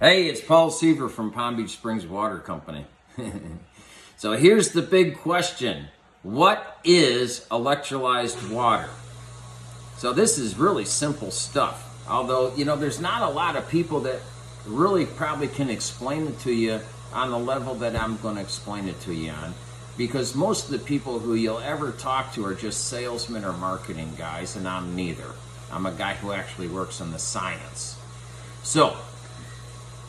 Hey, it's Paul Seaver from Palm Beach Springs Water Company. So here's the big question. What is electrolyzed water? So this is really simple stuff. Although, there's not a lot of people that really probably can explain it to you on the level that I'm going to explain it to you on. Because most of the people who you'll ever talk to are just salesmen or marketing guys, and I'm neither. I'm a guy who actually works in the science. So,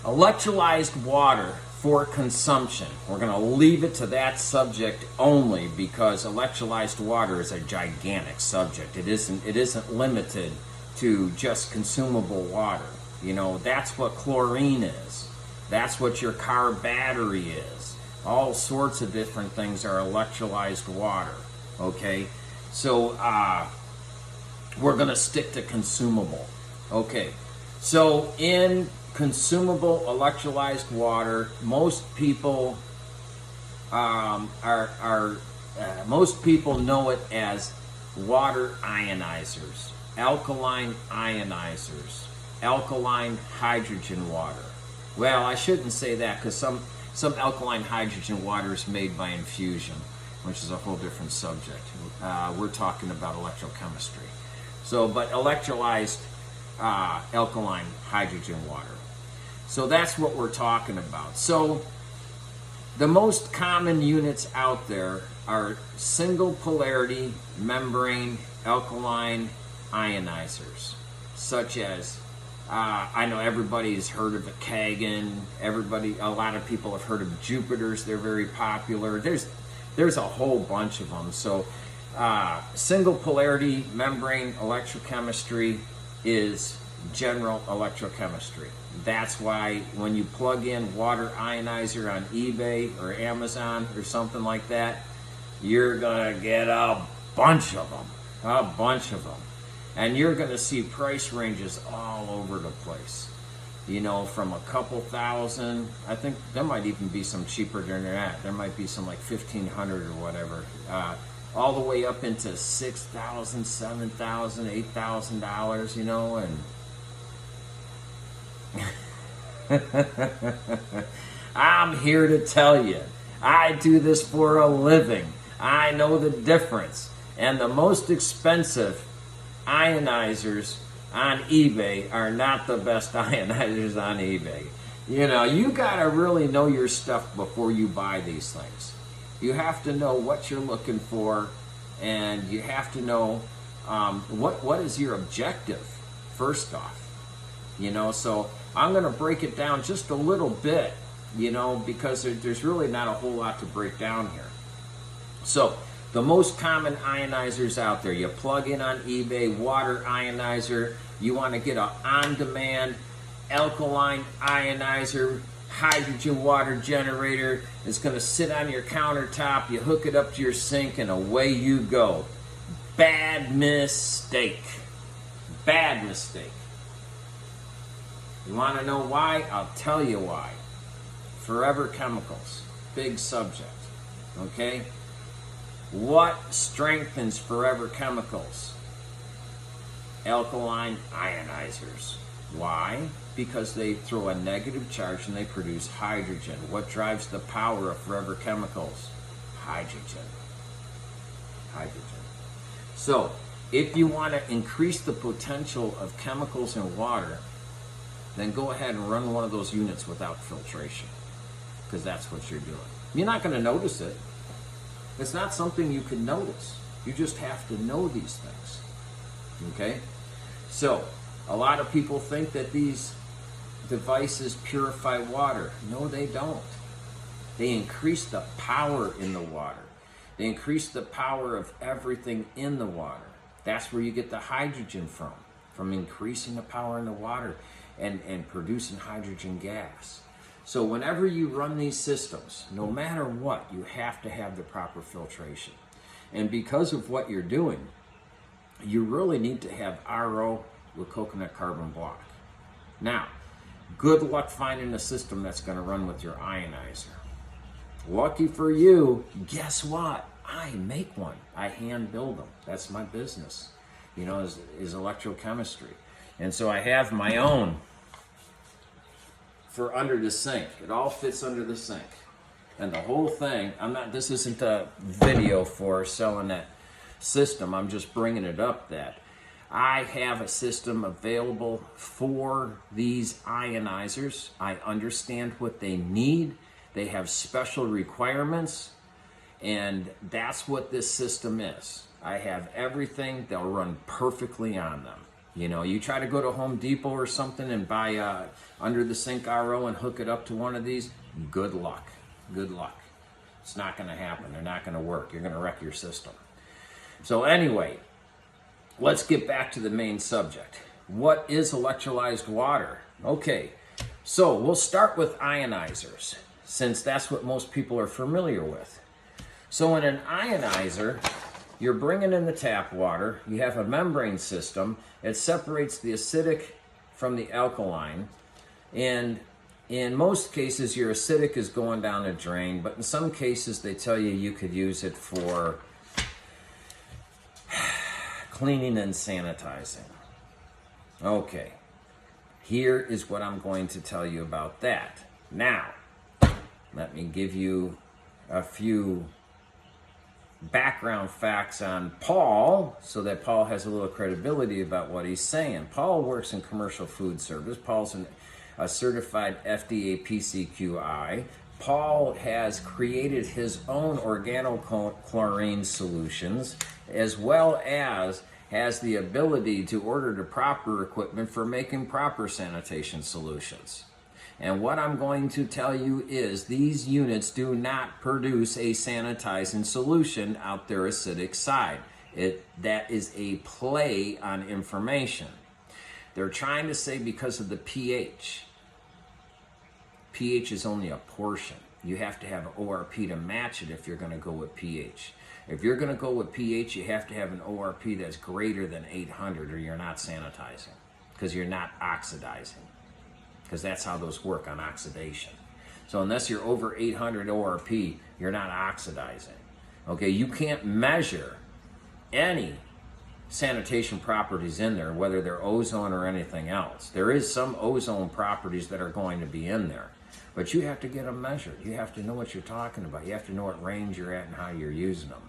electrolyzed water for consumption. We're going to leave it to that subject only because electrolyzed water is a gigantic subject. It isn't limited to just consumable water. That's what chlorine is. That's what your car battery is. All sorts of different things are electrolyzed water. Okay? So we're going to stick to consumable. Okay. So in consumable electrolyzed water, most people most people know it as water ionizers, alkaline ionizers, alkaline hydrogen water. Well, I shouldn't say that because some alkaline hydrogen water is made by infusion, which is a whole different subject. We're talking about electrochemistry. So, but electrolyzed alkaline hydrogen water. So that's what we're talking about. So the most common units out there are single polarity membrane alkaline ionizers, such as I know everybody's heard of the Kangen. A lot of people have heard of Jupiter's. They're very popular. There's a whole bunch of them. So single polarity membrane electrochemistry is general electrochemistry. That's why when you plug in water ionizer on eBay or Amazon or something like that, you're gonna get a bunch of them. And you're gonna see price ranges all over the place. From a couple thousand, I think there might even be some cheaper than that. There might be some like $1,500 or whatever. All the way up into $6,000, $7,000, $8,000, and I'm here to tell you, I do this for a living. I know the difference. And the most expensive ionizers on eBay are not the best ionizers on eBay. You gotta really know your stuff before you buy these things. You have to know what you're looking for, and you have to know what is your objective first off. So I'm going to break it down just a little bit, because there's really not a whole lot to break down here. So the most common ionizers out there, you plug in on eBay, water ionizer. You want to get an on-demand alkaline ionizer, hydrogen water generator. It's going to sit on your countertop. You hook it up to your sink, and away you go. Bad mistake. Bad mistake. You want to know why? I'll tell you why. Forever chemicals. Big subject. Okay? What strengthens forever chemicals? Alkaline ionizers. Why? Because they throw a negative charge and they produce hydrogen. What drives the power of forever chemicals? Hydrogen. Hydrogen. So, if you want to increase the potential of chemicals in water, then go ahead and run one of those units without filtration, because that's what you're doing. You're not going to notice it. It's not something you can notice. You just have to know these things. Okay? So, a lot of people think that these devices purify water. No, they don't. They increase the power in the water. They increase the power of everything in the water. That's where you get the hydrogen from increasing the power in the water and producing hydrogen gas. So whenever you run these systems, no matter what, you have to have the proper filtration. And because of what you're doing, you really need to have RO with coconut carbon block. Now, good luck finding a system that's going to run with your ionizer. Lucky for you, guess what? I make one. I hand build them. That's my business, is electrochemistry. And so I have my own for under the sink. It all fits under the sink. And the whole thing, this isn't a video for selling that system. I'm just bringing it up that I have a system available for these ionizers. I understand what they need. They have special requirements, and that's what this system is. I have everything. They'll run perfectly on them. You know, you try to go to Home Depot or something and buy a under the sink RO and hook it up to one of these, good luck. Good luck. It's not going to happen. They're not going to work. You're going to wreck your system. So anyway, let's get back to the main subject. What is electrolyzed water? Okay, so we'll start with ionizers, since that's what most people are familiar with. So in an ionizer, you're bringing in the tap water. You have a membrane system. It separates the acidic from the alkaline. And in most cases, your acidic is going down a drain, but in some cases, they tell you could use it for cleaning and sanitizing. Okay, here is what I'm going to tell you about that. Now, let me give you a few background facts on Paul, so that Paul has a little credibility about what he's saying. Paul works in commercial food service. Paul's a certified FDA PCQI. Paul has created his own organochlorine solutions, as well as has the ability to order the proper equipment for making proper sanitation solutions. And what I'm going to tell you is these units do not produce a sanitizing solution out their acidic side. That is a play on information. They're trying to say because of the pH. pH is only a portion. You have to have an ORP to match it if you're going to go with pH. If you're going to go with pH, you have to have an ORP that's greater than 800, or you're not sanitizing, because you're not oxidizing, because that's how those work on oxidation. So unless you're over 800 ORP, you're not oxidizing. Okay, you can't measure any sanitation properties in there, whether they're ozone or anything else. There is some ozone properties that are going to be in there, but you have to get them measured. You have to know what you're talking about. You have to know what range you're at and how you're using them.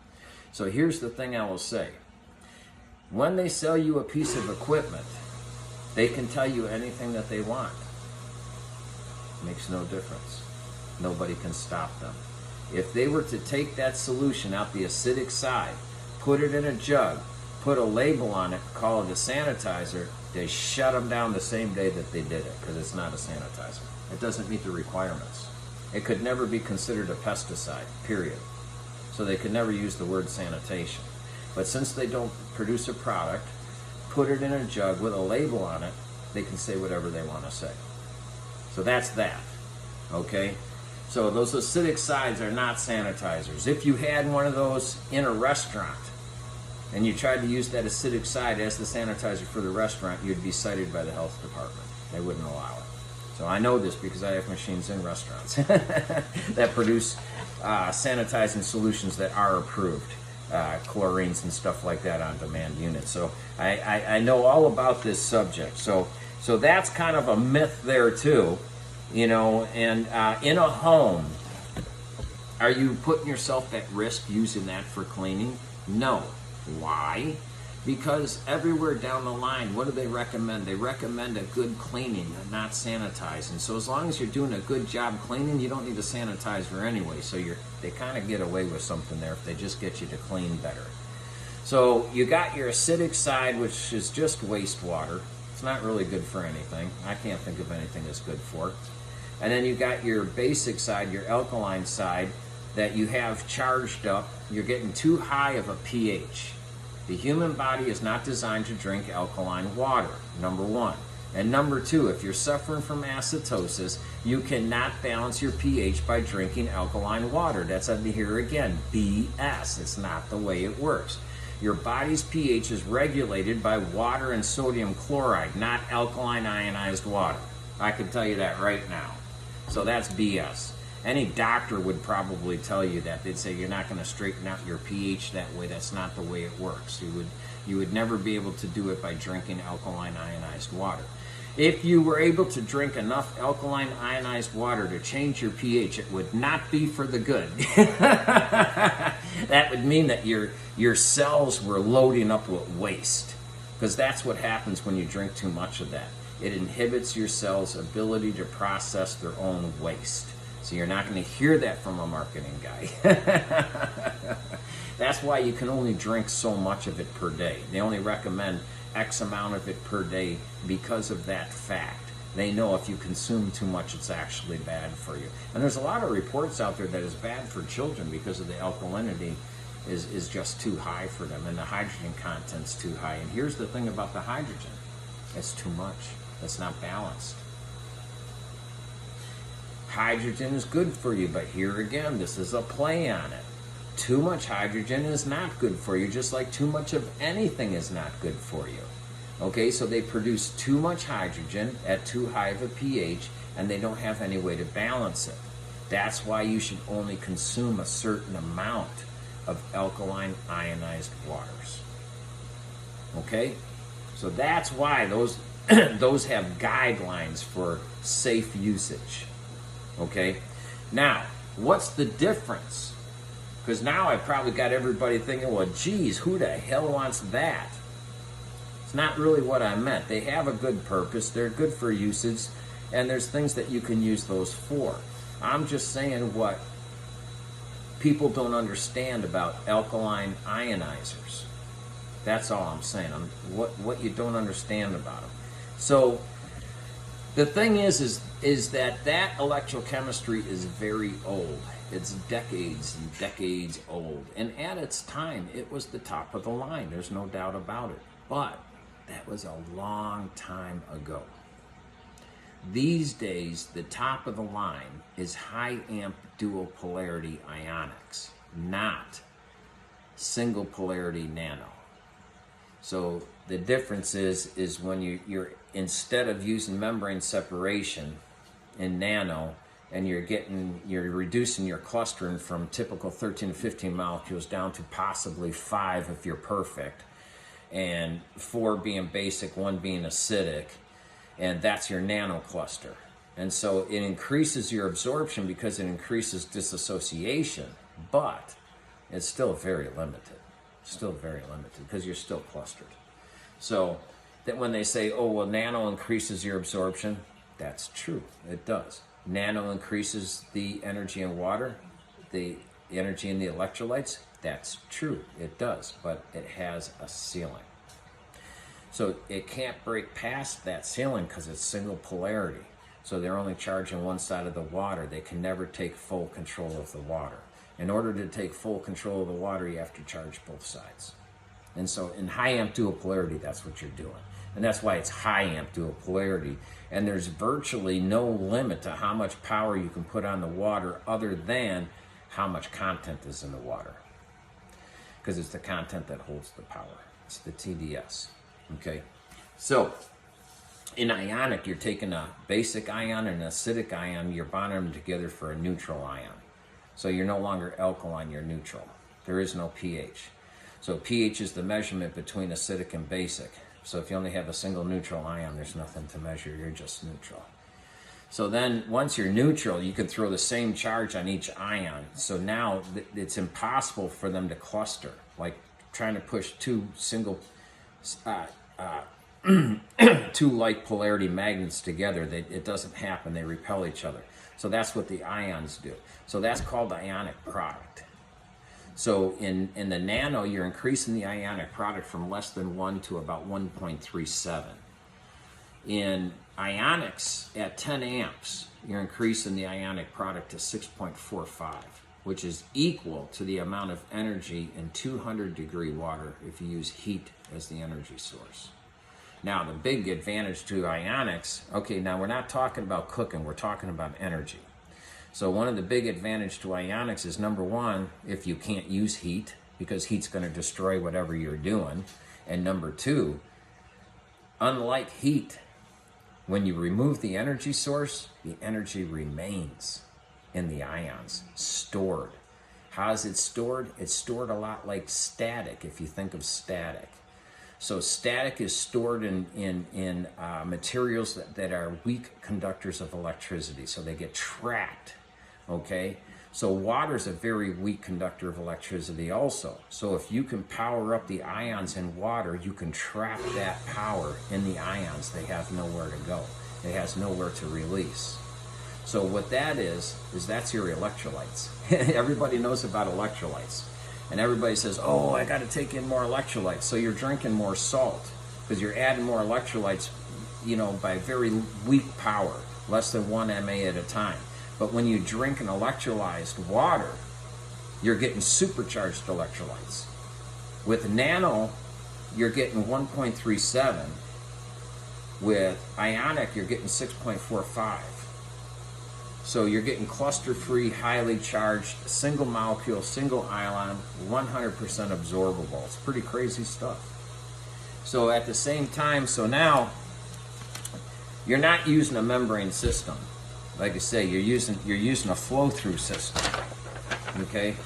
So here's the thing I will say. When they sell you a piece of equipment, they can tell you anything that they want. Makes no difference. Nobody can stop them. If they were to take that solution out the acidic side, put it in a jug, put a label on it, call it a sanitizer, they shut them down the same day that they did it, because it's not a sanitizer. It doesn't meet the requirements. It could never be considered a pesticide, period. So they could never use the word sanitation. But since they don't produce a product, put it in a jug with a label on it, they can say whatever they want to say. So that's that, okay? So those acidic sides are not sanitizers. If you had one of those in a restaurant and you tried to use that acidic side as the sanitizer for the restaurant, you'd be cited by the health department. They wouldn't allow it. So I know this because I have machines in restaurants that produce sanitizing solutions that are approved, chlorines and stuff like that on demand units. So I know all about this subject. So that's kind of a myth there too, you know. And in a home, are you putting yourself at risk using that for cleaning? No. Why? Because everywhere down the line, what do they recommend? They recommend a good cleaning, not sanitizing. So as long as you're doing a good job cleaning, you don't need a sanitizer anyway. So they kind of get away with something there if they just get you to clean better. So you got your acidic side, which is just wastewater. It's not really good for anything. I can't think of anything it's good for. And then you got your basic side, your alkaline side, that you have charged up. You're getting too high of a pH. The human body is not designed to drink alkaline water, number one. And number two, if you're suffering from acidosis, you cannot balance your pH by drinking alkaline water. That's, here again, BS. It's not the way it works. Your body's pH is regulated by water and sodium chloride, not alkaline ionized water. I can tell you that right now. So that's BS. Any doctor would probably tell you that. They'd say you're not going to straighten out your pH that way. That's not the way it works. You would never be able to do it by drinking alkaline ionized water. If you were able to drink enough alkaline ionized water to change your pH, it would not be for the good. That would mean that your cells were loading up with waste, because that's what happens when you drink too much of that. It inhibits your cells' ability to process their own waste. So you're not going to hear that from a marketing guy. That's why you can only drink so much of it per day. They only recommend X amount of it per day because of that fact. They know if you consume too much, it's actually bad for you. And there's a lot of reports out there that it's bad for children because of the alkalinity is just too high for them, and the hydrogen content's too high. And here's the thing about the hydrogen. It's too much. It's not balanced. Hydrogen is good for you, but here again, this is a play on it. Too much hydrogen is not good for you, just like too much of anything is not good for you. Okay, so they produce too much hydrogen at too high of a pH, and they don't have any way to balance it. That's why you should only consume a certain amount of alkaline ionized waters. Okay, so that's why those those have guidelines for safe usage. Okay, now what's the difference? Because now I've probably got everybody thinking, well, geez, who the hell wants that? It's not really what I meant. They have a good purpose. They're good for usage, and there's things that you can use those for. I'm just saying what people don't understand about alkaline ionizers. That's all I'm saying. What you don't understand about them. So the thing is that electrochemistry is very old. It's decades and decades old. And at its time, it was the top of the line. There's no doubt about it. But that was a long time ago. These days, the top of the line is high amp dual polarity ionics, not single polarity nano. So the difference is when you're instead of using membrane separation in nano, and you're reducing your clustering from typical 13 to 15 molecules down to possibly 5 if you're perfect, and 4 being basic, 1 being acidic, and that's your nano cluster. And so it increases your absorption because it increases dissociation, but it's still very limited. Still very limited because you're still clustered. So that when they say, oh, well, nano increases your absorption, that's true. It does. Nano increases the energy in water, the energy in the electrolytes. That's true. It does, but it has a ceiling. So it can't break past that ceiling because it's single polarity. So they're only charging one side of the water. They can never take full control of the water. In order to take full control of the water, you have to charge both sides. And so in high amp dual polarity, that's what you're doing. And that's why it's high amp dual polarity. And there's virtually no limit to how much power you can put on the water other than how much content is in the water. Because it's the content that holds the power. It's the TDS. Okay? So in ionic, you're taking a basic ion and an acidic ion, you're bonding them together for a neutral ion. So you're no longer alkaline, you're neutral. There is no pH. So pH is the measurement between acidic and basic. So if you only have a single neutral ion, there's nothing to measure, you're just neutral. So then once you're neutral, you can throw the same charge on each ion. So now it's impossible for them to cluster, like trying to push two like polarity magnets together. It doesn't happen, they repel each other. So that's what the ions do. So that's called the ionic product. So in the nano, you're increasing the ionic product from less than 1 to about 1.37. In ionics, at 10 amps, you're increasing the ionic product to 6.45, which is equal to the amount of energy in 200-degree water if you use heat as the energy source. Now, the big advantage to ionics, okay, now we're not talking about cooking, we're talking about energy. So one of the big advantage to ionics is, number one, if you can't use heat, because heat's going to destroy whatever you're doing. And number two, unlike heat, when you remove the energy source, the energy remains in the ions, stored. How is it stored? It's stored a lot like static, if you think of static. So static is stored in materials that are weak conductors of electricity, so they get trapped, okay? So water is a very weak conductor of electricity also. So if you can power up the ions in water, you can trap that power in the ions. They have nowhere to go. It has nowhere to release. So what that is that's your electrolytes. Everybody knows about electrolytes. And everybody says, oh, I got to take in more electrolytes. So you're drinking more salt because you're adding more electrolytes, you know, by very weak power, less than 1 MA at a time. But when you drink an electrolyzed water, you're getting supercharged electrolytes. With Nano, you're getting 1.37. With Ionic, you're getting 6.45. So you're getting cluster-free, highly charged, single molecule, single ion, 100% absorbable. It's pretty crazy stuff. So at the same time, so now you're not using a membrane system. Like I say, you're using a flow-through system. Okay?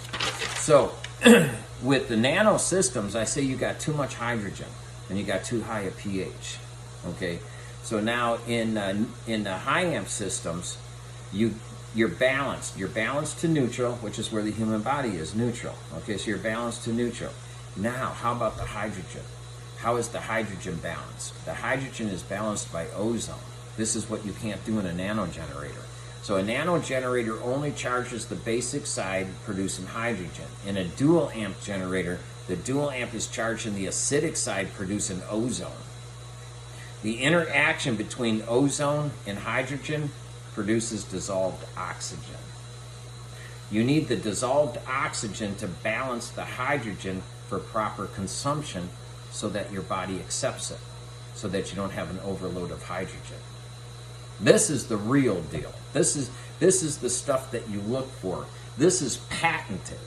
So with the nano systems, I say you got too much hydrogen and you got too high a pH. Okay? So now in the high amp systems, you're balanced. You're balanced to neutral, which is where the human body is, neutral. Okay, so you're balanced to neutral. Now, how about the hydrogen? How is the hydrogen balanced? The hydrogen is balanced by ozone. This is what you can't do in a nano generator. So a nano generator only charges the basic side, producing hydrogen. In a dual amp generator, the dual amp is charging the acidic side, producing ozone. The interaction between ozone and hydrogen produces dissolved oxygen. You need the dissolved oxygen to balance the hydrogen for proper consumption so that your body accepts it, so that you don't have an overload of hydrogen. This is the real deal. This is the stuff that you look for. This is patented.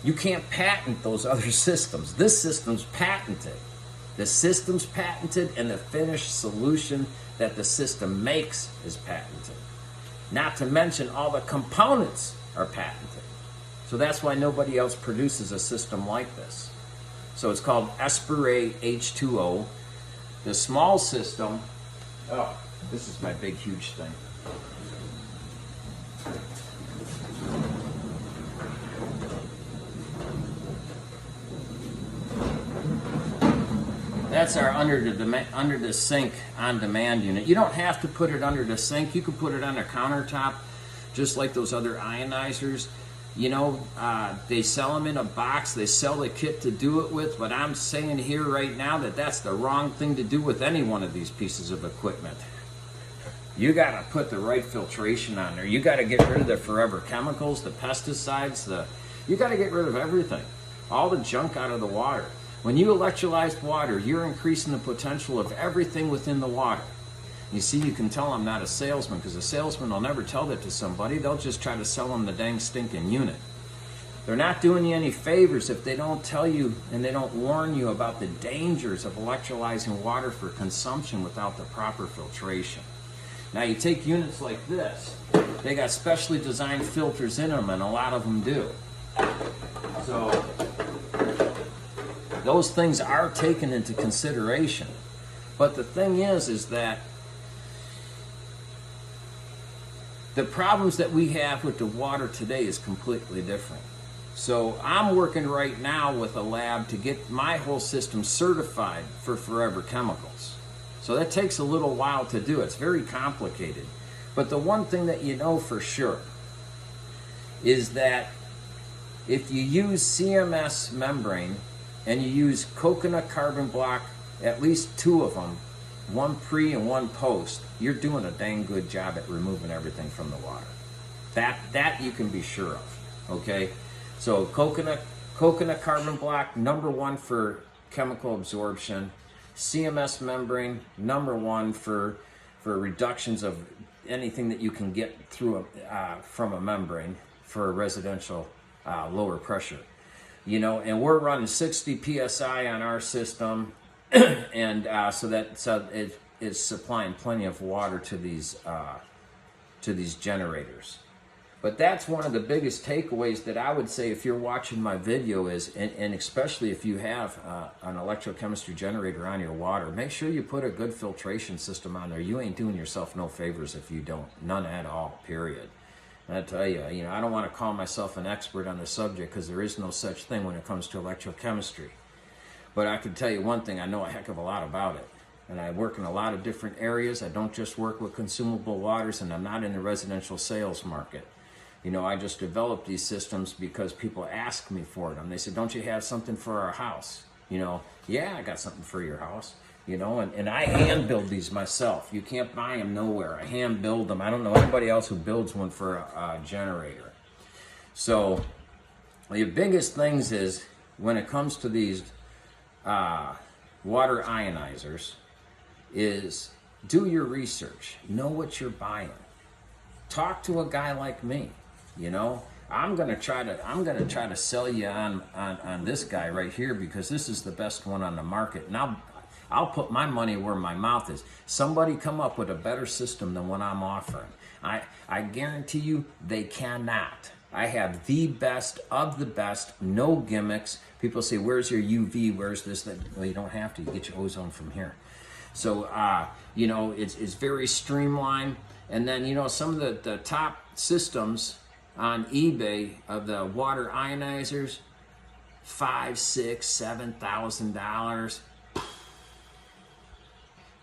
You can't patent those other systems. This system's patented. The system's patented, and the finished solution that the system makes is patented. Not to mention all the components are patented. So that's why nobody else produces a system like this. So it's called esperer H2O. The small system, oh, this is my big huge thing. That's our under the sink on demand unit. You don't have to put it under the sink. You can put it on a countertop, just like those other ionizers. You know, they sell them in a box. They sell the kit to do it with. But I'm saying here right now that that's the wrong thing to do with any one of these pieces of equipment. You got to put the right filtration on there. You got to get rid of the forever chemicals, the pesticides. You got to get rid of everything, all the junk out of the water. When you electrolyze water, you're increasing the potential of everything within the water. You see, you can tell I'm not a salesman, because a salesman will never tell that to somebody. They'll just try to sell them the dang stinking unit. They're not doing you any favors if they don't tell you and they don't warn you about the dangers of electrolyzing water for consumption without the proper filtration. Now you take units like this, they got specially designed filters in them, and a lot of them do. So those things are taken into consideration. But the thing is that the problems that we have with the water today is completely different. So I'm working right now with a lab to get my whole system certified for forever chemicals. So that takes a little while to do. It's very complicated. But the one thing that you know for sure is that if you use CMS membrane and you use coconut carbon block, at least 2 of them, one pre and one post, you're doing a dang good job at removing everything from the water. That you can be sure of, okay? So coconut carbon block, number 1 for chemical absorption. CMS membrane, number 1 for reductions of anything that you can get through from a membrane for a residential lower pressure. You know, and we're running 60 psi on our system, and so it is supplying plenty of water to these generators. But that's one of the biggest takeaways that I would say if you're watching my video is, and especially if you have an electrochemistry generator on your water, make sure you put a good filtration system on there. You ain't doing yourself no favors if you don't. None at all, period. And I tell you, I don't want to call myself an expert on the subject because there is no such thing when it comes to electrochemistry. But I can tell you one thing, I know a heck of a lot about it. And I work in a lot of different areas. I don't just work with consumable waters, and I'm not in the residential sales market. I just developed these systems because people ask me for them. They said, don't you have something for our house? Yeah, I got something for your house. And I hand build these myself. You can't buy them nowhere. I hand build them. I don't know anybody else who builds one for a generator. So the biggest things is when it comes to these water ionizers is do your research. Know what you're buying. Talk to a guy like me. I'm gonna try to sell you on this guy right here because this is the best one on the market. Now I'll put my money where my mouth is. Somebody come up with a better system than what I'm offering. I guarantee you they cannot. I have the best of the best, no gimmicks. People say, where's your UV? Where's this? That? Well, you don't have to. You get your ozone from here. So, it's very streamlined. And then, some of the top systems on eBay of the water ionizers, $5,000, $6,000,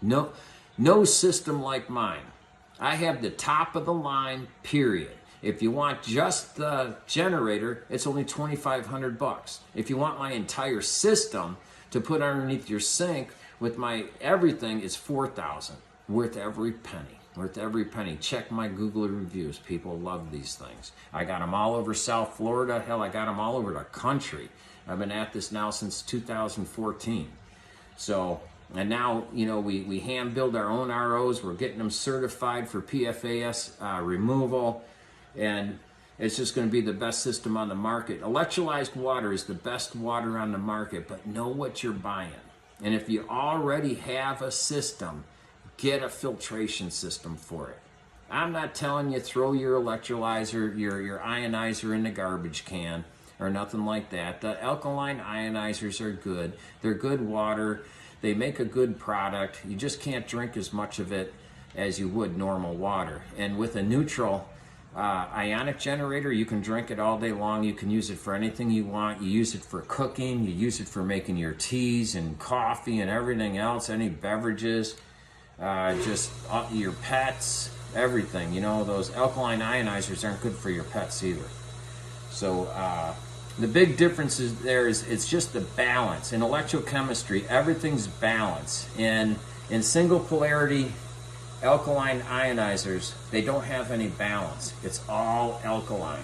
$7,000. No system like mine. I have the top of the line, period. If you want just the generator, it's only $2,500. If you want my entire system to put underneath your sink with my everything, it's $4,000. Worth every penny. Worth every penny. Check my Google reviews. People love these things. I got them all over South Florida. Hell, I got them all over the country. I've been at this now since 2014. So, and now, we hand build our own ROs. We're getting them certified for PFAS removal. And it's just going to be the best system on the market. Electrolyzed water is the best water on the market, but know what you're buying. And if you already have a system, get a filtration system for it. I'm not telling you throw your electrolyzer, your ionizer in the garbage can or nothing like that. The alkaline ionizers are good. They're good water. They make a good product. You just can't drink as much of it as you would normal water. And with a neutral ionic generator, you can drink it all day long. You can use it for anything you want. You use it for cooking. You use it for making your teas and coffee and everything else, any beverages. Just your pets, everything. Those alkaline ionizers aren't good for your pets either. So the big difference is it's just the balance. In electrochemistry, everything's balance. In single polarity alkaline ionizers, they don't have any balance. It's all alkaline.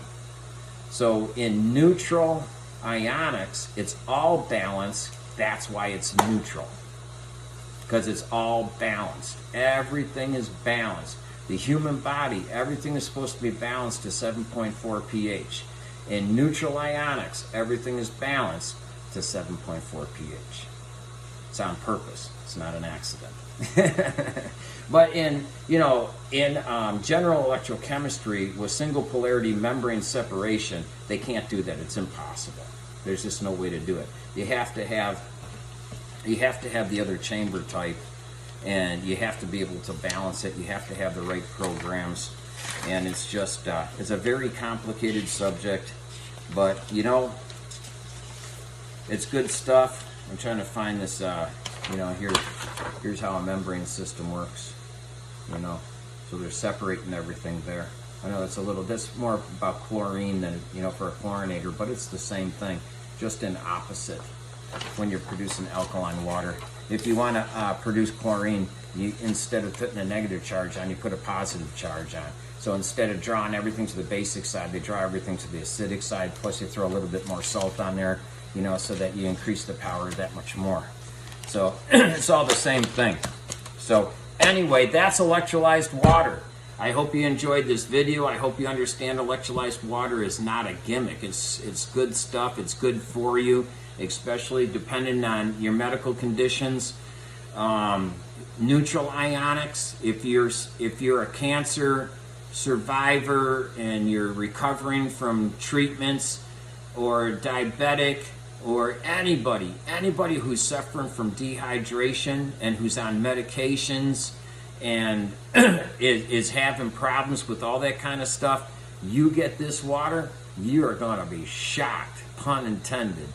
So in neutral ionics, it's all balanced. That's why it's neutral. Because it's all balanced. Everything is balanced. The human body, everything is supposed to be balanced to 7.4 pH. In neutral ionics, everything is balanced to 7.4 pH. It's on purpose. It's not an accident. But in general electrochemistry with single polarity membrane separation, they can't do that. It's impossible. There's just no way to do it. You have to have the other chamber type, and you have to be able to balance it. You have to have the right programs, and it's just it's a very complicated subject, but it's good stuff. I'm trying to find this. Here's how a membrane system works. So they're separating everything there. I know that's more about chlorine than for a chlorinator, but it's the same thing, just in opposite. When you're producing alkaline water, if you want to produce chlorine, you instead of putting a negative charge on, you put a positive charge on. So instead of drawing everything to the basic side, they draw everything to the acidic side. Plus, you throw a little bit more salt on there, so that you increase the power that much more. So it's all the same thing. So anyway, that's electrolyzed water. I hope you enjoyed this video. I hope you understand electrolyzed water is not a gimmick. It's good stuff. It's good for you, especially depending on your medical conditions. Neutral ionics, if you're a cancer survivor and you're recovering from treatments, or diabetic, or anybody who's suffering from dehydration and who's on medications and is having problems with all that kind of stuff, you get this water, you are going to be shocked, pun intended,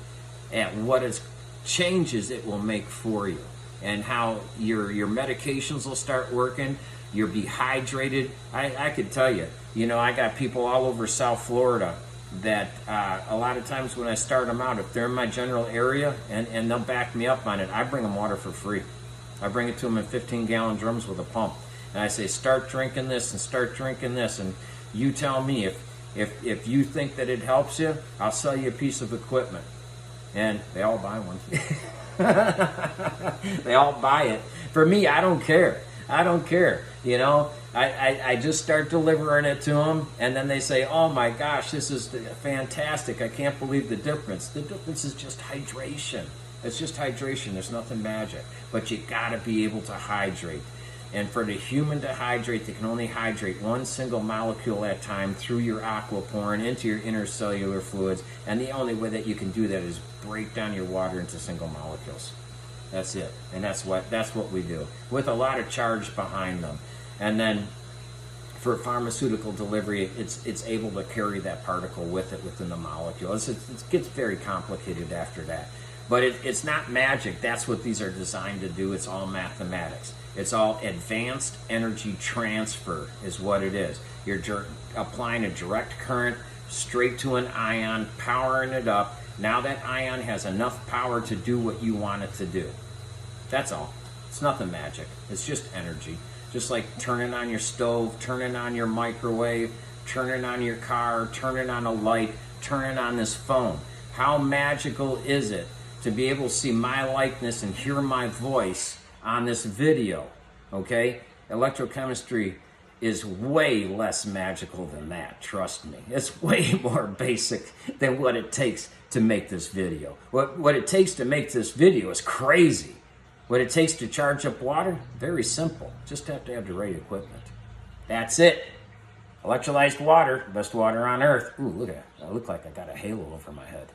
at what changes it will make for you, and how your medications will start working. You'll be hydrated. I could tell you, I got people all over South Florida that a lot of times when I start them out, if they're in my general area, and they'll back me up on it, I bring them water for free. I bring it to them in 15-gallon drums with a pump. And I say, start drinking this and start drinking this. And you tell me if you think that it helps you, I'll sell you a piece of equipment. And they all buy one. They all buy it. For me, I don't care. I don't care. I just start delivering it to them, and then they say, oh my gosh, this is fantastic. I can't believe the difference. The difference is just hydration. It's just hydration. There's nothing magic. But you got to be able to hydrate. And for the human to hydrate, they can only hydrate one single molecule at a time through your aquaporin into your intercellular fluids. And the only way that you can do that is break down your water into single molecules. That's it. And that's what we do, with a lot of charge behind them. And then for pharmaceutical delivery, it's able to carry that particle with it within the molecule. It gets very complicated after that. But it's not magic. That's what these are designed to do. It's all mathematics. It's all advanced energy transfer is what it is. You're applying a direct current straight to an ion, powering it up. Now that ion has enough power to do what you want it to do. That's all. It's nothing magic. It's just energy. Just like turning on your stove, turning on your microwave, turning on your car, turning on a light, turning on this phone. How magical is it to be able to see my likeness and hear my voice on this video? Okay? Electrochemistry is way less magical than that, trust me. It's way more basic than what it takes to make this video. What it takes to make this video is crazy. What it takes to charge up water, very simple. Just have to have the right equipment. That's it. Electrolyzed water, best water on earth. Ooh, look at that. I look like I got a halo over my head.